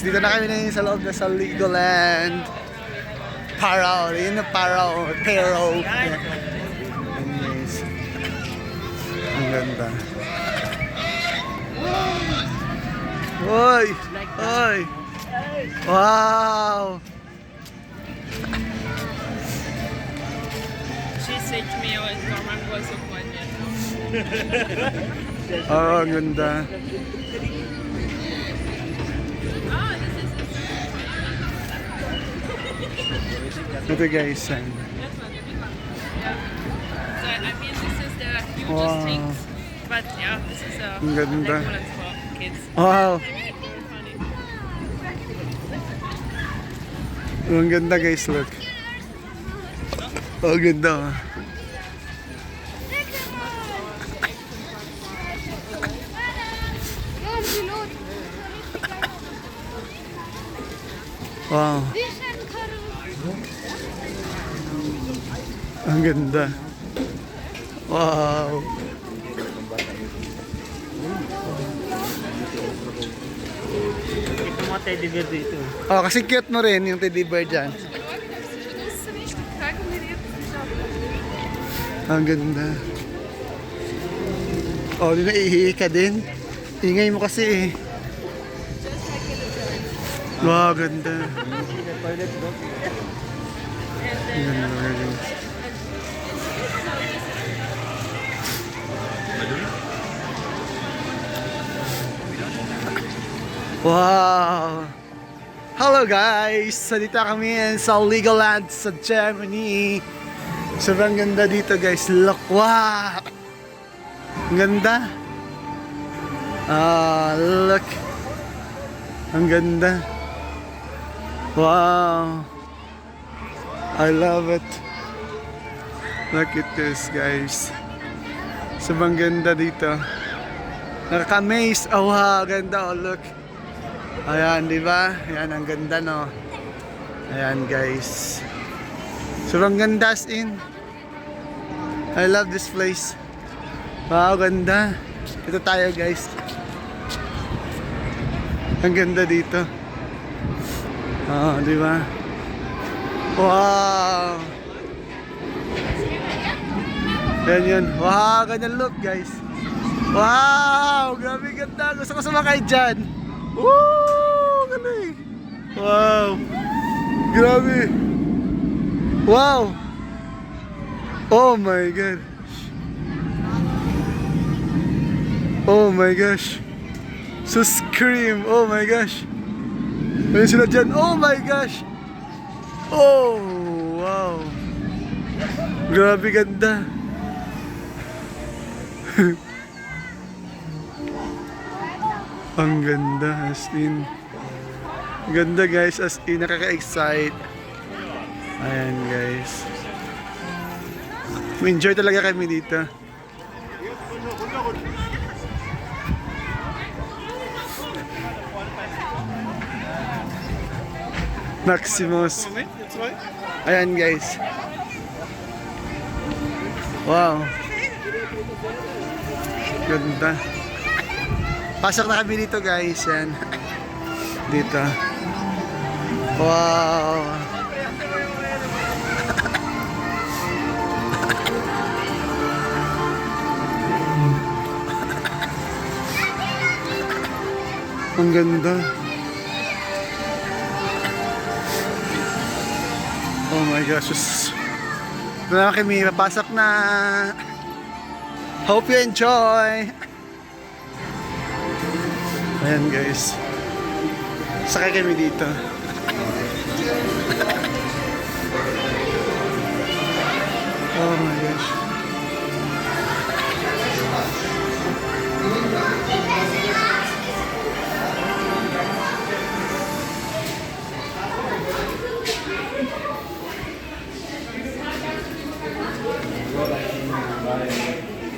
dito na kami na sa loob na sa Legoland. Parao, yun na Parao, Pero. Anyways. Ang ganda. Oy! Oy! Wow! She said to me, "Oh, Norman was a one yet." Oh, ang ganda. Oh, this is Ito guys. That's not good. Yeah. So I mean, this is the hugest Wow. things, but yeah, this is a Ang ganda. Legoland for kids. Wow! Very funny. Oh, ang ganda guys, look. Oh, ang ganda. Wow. Ang ganda. Wow. Ito mga teddy bear dito. Oh, kasi cute mo rin yung teddy bear dyan. Ang ganda. Oh, di na ihihi ka din. Ingay mo kasi eh. Wow, ganda. Ganda, guys. Wow! Hello guys! Salita kami sa Legoland sa Germany. Sobrang ganda dito guys. Look! Wow! Ang ganda. Look. Ang ganda. Wow! I love it. Look at this guys. Sobrang ganda dito. Nakaka-amaze. Oh wow! Ganda. Oh look. Ayan, di ba? Ayan, ang ganda, no? Ayan, guys. Sobrang ganda as in. I love this place. Wow, ganda. Ito tayo, guys. Ang ganda dito. Di ba? Wow! Ayan yun. Wow, ganda look, guys. Wow! Grabe ganda. Gusto ko sumakay dyan. Woo! Galing! Wow! Grabe! Wow! Oh my God! Oh my gosh! So scream! Oh my gosh! Ayun sila dyan! Oh my gosh! Oh! Wow! Grabe ganda! Ang ganda, as in. Ganda guys, as in, nakaka-excite. Ayan guys. Enjoy talaga kami dito. Maximus. Ayan guys. Wow. Ganda. Pasok na kami dito guys, yan. Dito. Wow. Ang ganda. Oh my gosh. Ito na kami, papasok na. Hope you enjoy. Ayan guys. Sakay kami dito. Oh my gosh.